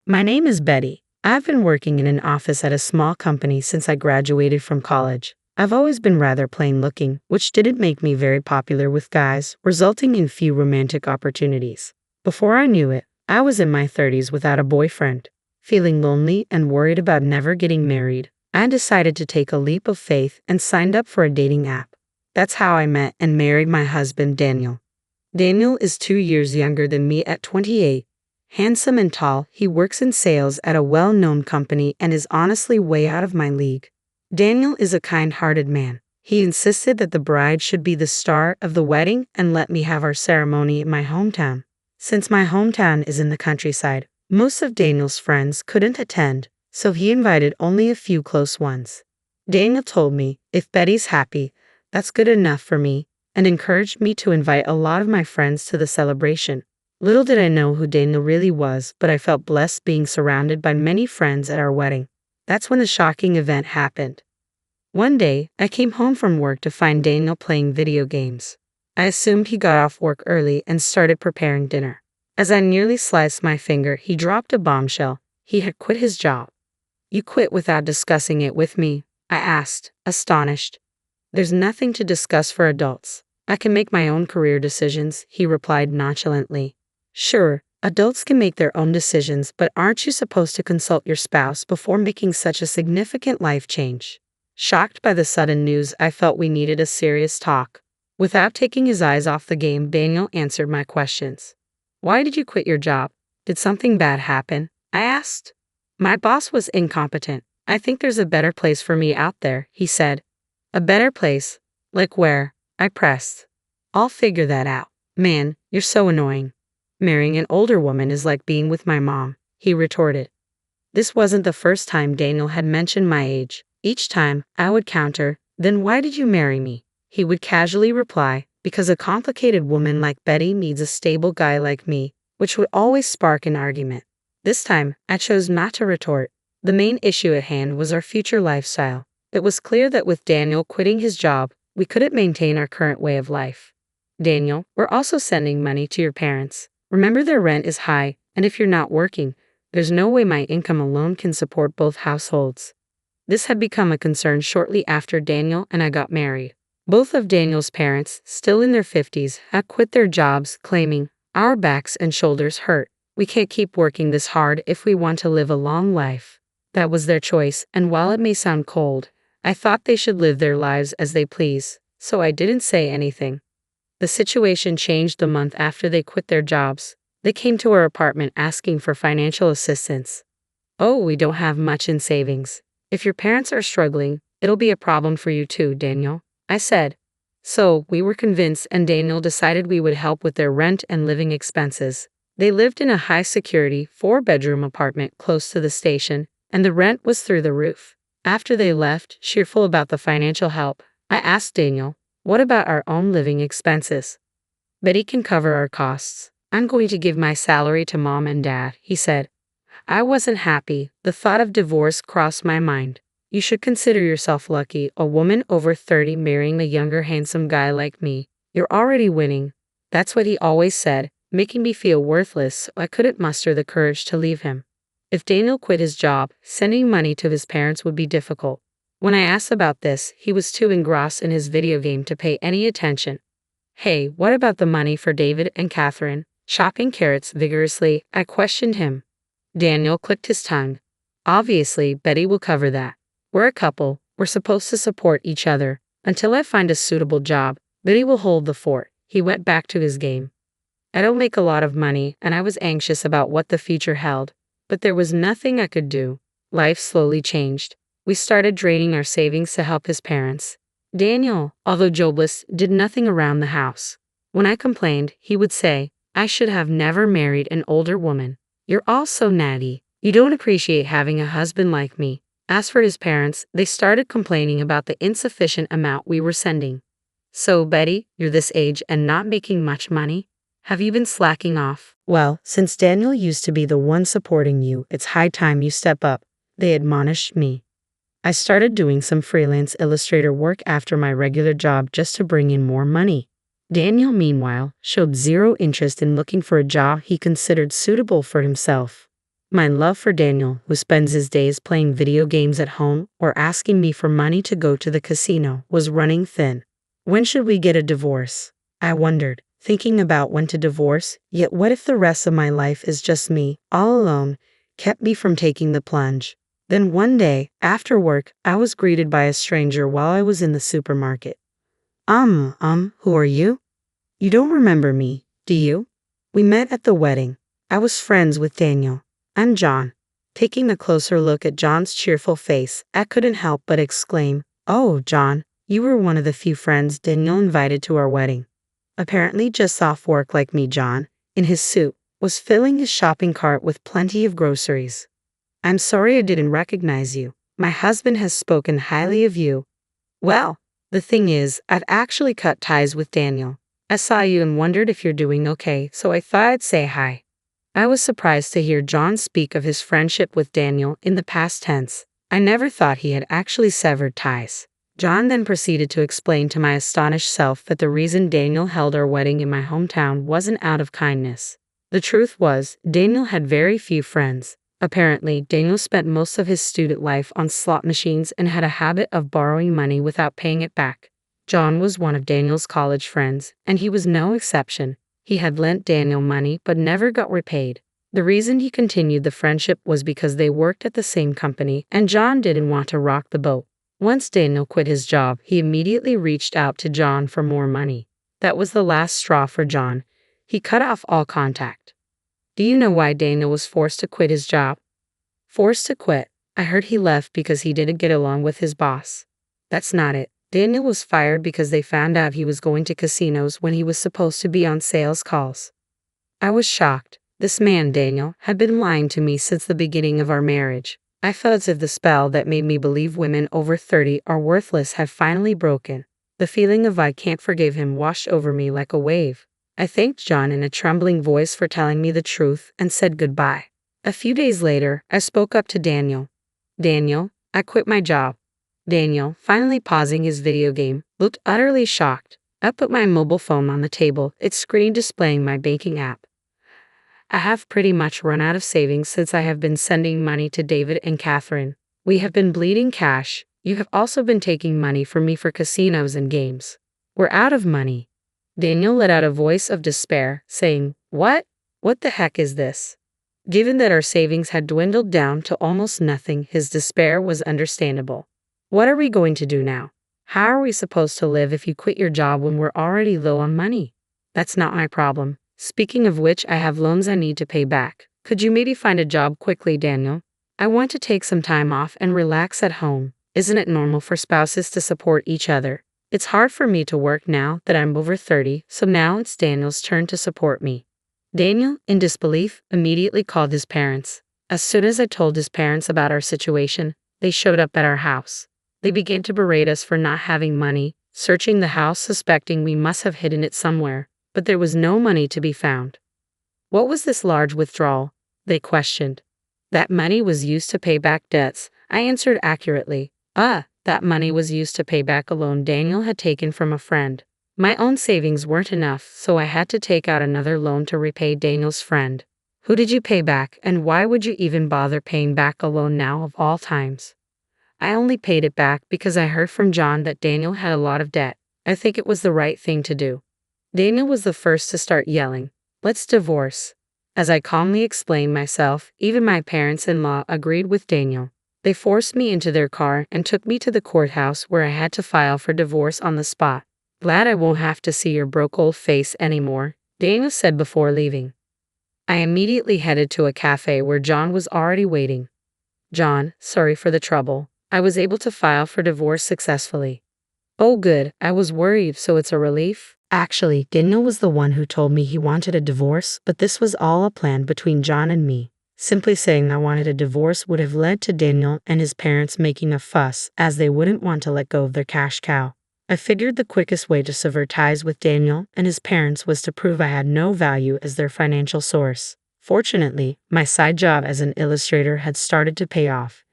My name is Betty. I've been working in an office at a small company since I graduated from college. I've always been rather plain looking, which didn't make me very popular with guys, resulting in few romantic opportunities. Before I knew it, I was in my 30s without a boyfriend. Feeling lonely and worried about never getting married, I decided to take a leap of faith and signed up for a dating app. That's how I met and married my husband, Daniel. Daniel is 2 years younger than me at 28. Handsome and tall, he works in sales at a well-known company and is honestly way out of my league. Daniel is a kind-hearted man. He insisted that the bride should be the star of the wedding and let me have our ceremony in my hometown. Since my hometown is in the countryside, most of Daniel's friends couldn't attend, so he invited only a few close ones. Daniel told me, if Betty's happy, that's good enough for me, and encouraged me to invite a lot of my friends to the celebration. Little did I know who Daniel really was, but I felt blessed being surrounded by many friends at our wedding. That's when the shocking event happened. One day, I came home from work to find Daniel playing video games. I assumed he got off work early and started preparing dinner. As I nearly sliced my finger, he dropped a bombshell. He had quit his job. "You quit without discussing it with me?" I asked, astonished. "There's nothing to discuss for adults. I can make my own career decisions," he replied nonchalantly. "Sure, adults can make their own decisions, but aren't you supposed to consult your spouse before making such a significant life change?" Shocked by the sudden news, I felt we needed a serious talk. Without taking his eyes off the game, Daniel answered my questions. "Why did you quit your job? Did something bad happen?" I asked. "My boss was incompetent. I think there's a better place for me out there," he said. "A better place? Like where?" I pressed. "I'll figure that out." "Man, you're so annoying. Marrying an older woman is like being with my mom," he retorted. This wasn't the first time Daniel had mentioned my age. Each time, I would counter, "Then why did you marry me?" He would casually reply, "Because a complicated woman like Betty needs a stable guy like me," which would always spark an argument. This time, I chose not to retort. The main issue at hand was our future lifestyle. It was clear that with Daniel quitting his job, we couldn't maintain our current way of life. "Daniel, we're also sending money to your parents. Remember, their rent is high, and if you're not working, there's no way my income alone can support both households." This had become a concern shortly after Daniel and I got married. Both of Daniel's parents, still in their 50s, had quit their jobs, claiming, "Our backs and shoulders hurt. We can't keep working this hard if we want to live a long life." That was their choice, and while it may sound cold, I thought they should live their lives as they please, so I didn't say anything. The situation changed the month after they quit their jobs. They came to our apartment asking for financial assistance. "Oh, we don't have much in savings. If your parents are struggling, it'll be a problem for you too, Daniel," I said. So, we were convinced, and Daniel decided we would help with their rent and living expenses. They lived in a high-security, 4-bedroom apartment close to the station, and the rent was through the roof. After they left, cheerful about the financial help, I asked Daniel, "What about our own living expenses?" "Betty can cover our costs. I'm going to give my salary to Mom and Dad," he said. I wasn't happy. The thought of divorce crossed my mind. "You should consider yourself lucky, a woman over 30 marrying a younger handsome guy like me. You're already winning." That's what he always said, making me feel worthless, so I couldn't muster the courage to leave him. If Daniel quit his job, sending money to his parents would be difficult. When I asked about this, he was too engrossed in his video game to pay any attention. "Hey, what about the money for David and Catherine?" Chopping carrots vigorously, I questioned him. Daniel clicked his tongue. "Obviously, Betty will cover that. We're a couple. We're supposed to support each other. Until I find a suitable job, Betty will hold the fort." He went back to his game. I don't make a lot of money, and I was anxious about what the future held. But there was nothing I could do. Life slowly changed. We started draining our savings to help his parents. Daniel, although jobless, did nothing around the house. When I complained, he would say, "I should have never married an older woman. You're all so natty. You don't appreciate having a husband like me." As for his parents, they started complaining about the insufficient amount we were sending. "So, Betty, you're this age and not making much money? Have you been slacking off?" "Well, since Daniel used to be the one supporting you, it's high time you step up," they admonished me. I started doing some freelance illustrator work after my regular job just to bring in more money. Daniel, meanwhile, showed zero interest in looking for a job he considered suitable for himself. My love for Daniel, who spends his days playing video games at home or asking me for money to go to the casino, was running thin. When should we get a divorce? I wondered, thinking about when to divorce, yet what if the rest of my life is just me, all alone, kept me from taking the plunge. Then one day, after work, I was greeted by a stranger while I was in the supermarket. Who are you? You don't remember me, do you? We met at the wedding. I was friends with Daniel. I'm John. Taking a closer look at John's cheerful face, I couldn't help but exclaim, "Oh, John, you were one of the few friends Daniel invited to our wedding." Apparently just off work like me, John, in his suit, was filling his shopping cart with plenty of groceries. "I'm sorry I didn't recognize you. My husband has spoken highly of you." "Well, the thing is, I've actually cut ties with Daniel. I saw you and wondered if you're doing okay, so I thought I'd say hi." I was surprised to hear John speak of his friendship with Daniel in the past tense. I never thought he had actually severed ties. John then proceeded to explain to my astonished self that the reason Daniel held our wedding in my hometown wasn't out of kindness. The truth was, Daniel had very few friends. Apparently, Daniel spent most of his student life on slot machines and had a habit of borrowing money without paying it back. John was one of Daniel's college friends, and he was no exception. He had lent Daniel money but never got repaid. The reason he continued the friendship was because they worked at the same company, and John didn't want to rock the boat. Once Daniel quit his job, he immediately reached out to John for more money. That was the last straw for John. He cut off all contact. Do you know why Daniel was forced to quit his job? Forced to quit? I heard he left because he didn't get along with his boss. That's not it. Daniel was fired because they found out he was going to casinos when he was supposed to be on sales calls. I was shocked. This man, Daniel, had been lying to me since the beginning of our marriage. I felt as if the spell that made me believe women over 30 are worthless had finally broken. The feeling of I can't forgive him washed over me like a wave. I thanked John in a trembling voice for telling me the truth and said goodbye. A few days later, I spoke up to Daniel. "Daniel, I quit my job." Daniel, finally pausing his video game, looked utterly shocked. I put my mobile phone on the table, its screen displaying my banking app. "I have pretty much run out of savings since I have been sending money to David and Catherine. We have been bleeding cash. You have also been taking money from me for casinos and games. We're out of money." Daniel let out a voice of despair, saying, "What? What the heck is this?" Given that our savings had dwindled down to almost nothing, his despair was understandable. "What are we going to do now? How are we supposed to live if you quit your job when we're already low on money?" "That's not my problem. Speaking of which, I have loans I need to pay back. Could you maybe find a job quickly, Daniel? I want to take some time off and relax at home. Isn't it normal for spouses to support each other? It's hard for me to work now that I'm over 30, so now it's Daniel's turn to support me." Daniel, in disbelief, immediately called his parents. As soon as I told his parents about our situation, they showed up at our house. They began to berate us for not having money, searching the house suspecting we must have hidden it somewhere, but there was no money to be found. "What was this large withdrawal?" they questioned. "That money was used to pay back debts," I answered accurately. That money was used to pay back a loan Daniel had taken from a friend. My own savings weren't enough, so I had to take out another loan to repay Daniel's friend. "Who did you pay back, and why would you even bother paying back a loan now of all times?" "I only paid it back because I heard from John that Daniel had a lot of debt. I think it was the right thing to do." Daniel was the first to start yelling, "Let's divorce." As I calmly explained myself, even my parents-in-law agreed with Daniel. They forced me into their car and took me to the courthouse where I had to file for divorce on the spot. "Glad I won't have to see your broke old face anymore," Daniel said before leaving. I immediately headed to a cafe where John was already waiting. "John, sorry for the trouble. I was able to file for divorce successfully." "Oh good, I was worried, so it's a relief?" Actually, Daniel was the one who told me he wanted a divorce, but this was all a plan between John and me. Simply saying I wanted a divorce would have led to Daniel and his parents making a fuss, as they wouldn't want to let go of their cash cow. I figured the quickest way to sever ties with Daniel and his parents was to prove I had no value as their financial source. Fortunately, my side job as an illustrator had started to pay off,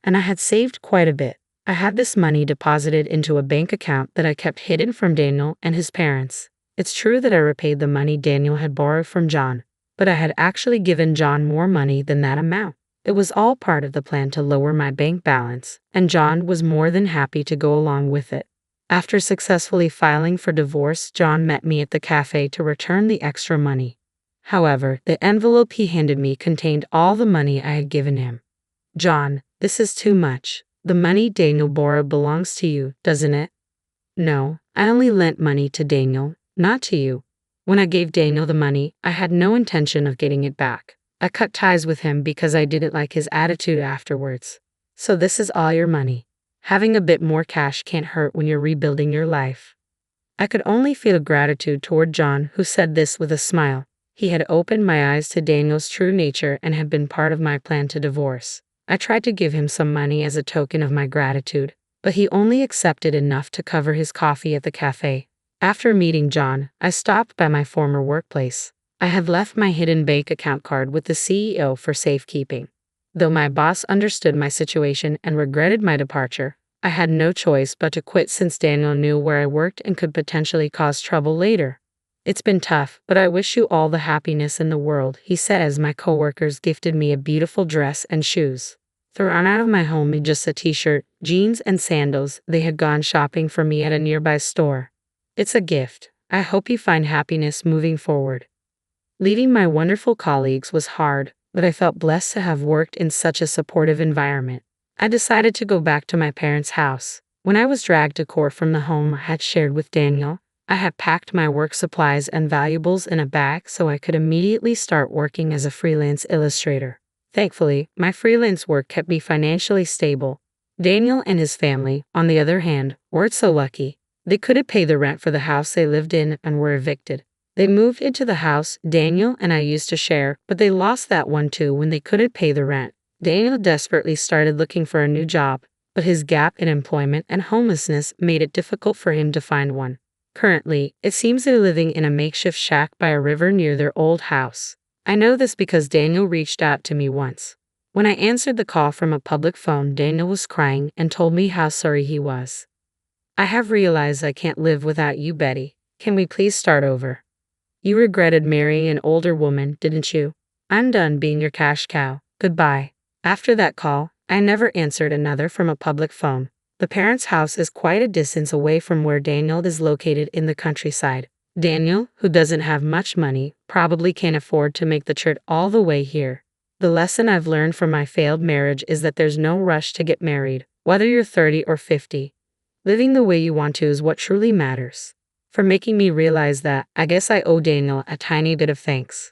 and I had saved quite a bit. I had this money deposited into a bank account that I kept hidden from Daniel and his parents. It's true that I repaid the money Daniel had borrowed from John. but I had actually given John more money than that amount. It was all part of the plan to lower my bank balance, and John was more than happy to go along with it. After successfully filing for divorce, John met me at the cafe to return the extra money. However, the envelope he handed me contained all the money I had given him. "John, this is too much. The money Daniel borrowed belongs to you, doesn't it?" "No, I only lent money to Daniel, not to you. When I gave Daniel the money, I had no intention of getting it back. I cut ties with him because I didn't like his attitude afterwards. So this is all your money. Having a bit more cash can't hurt when you're rebuilding your life." I could only feel gratitude toward John, who said this with a smile. He had opened my eyes to Daniel's true nature and had been part of my plan to divorce. I tried to give him some money as a token of my gratitude, but he only accepted enough to cover his coffee at the cafe. After meeting John, I stopped by my former workplace. I had left my hidden bank account card with the CEO for safekeeping. Though my boss understood my situation and regretted my departure, I had no choice but to quit since Daniel knew where I worked and could potentially cause trouble later. "It's been tough, but I wish you all the happiness in the world," he said as my coworkers gifted me a beautiful dress and shoes. Thrown out of my home in just a t-shirt, jeans, and sandals, they had gone shopping for me at a nearby store. "It's a gift. I hope you find happiness moving forward." Leaving my wonderful colleagues was hard, but I felt blessed to have worked in such a supportive environment. I decided to go back to my parents' house. When I was dragged to court from the home I had shared with Daniel, I had packed my work supplies and valuables in a bag so I could immediately start working as a freelance illustrator. Thankfully, my freelance work kept me financially stable. Daniel and his family, on the other hand, weren't so lucky. They couldn't pay the rent for the house they lived in and were evicted. They moved into the house Daniel and I used to share, but they lost that one too when they couldn't pay the rent. Daniel desperately started looking for a new job, but his gap in employment and homelessness made it difficult for him to find one. Currently, it seems they're living in a makeshift shack by a river near their old house. I know this because Daniel reached out to me once. When I answered the call from a public phone, Daniel was crying and told me how sorry he was. "I have realized I can't live without you, Betty. Can we please start over? You regretted marrying an older woman, didn't you? I'm done being your cash cow. Goodbye." After that call, I never answered another from a public phone. The parents' house is quite a distance away from where Daniel is located in the countryside. Daniel, who doesn't have much money, probably can't afford to make the trip all the way here. The lesson I've learned from my failed marriage is that there's no rush to get married, whether you're 30 or 50. Living the way you want to is what truly matters. For making me realize that, I guess I owe Daniel a tiny bit of thanks.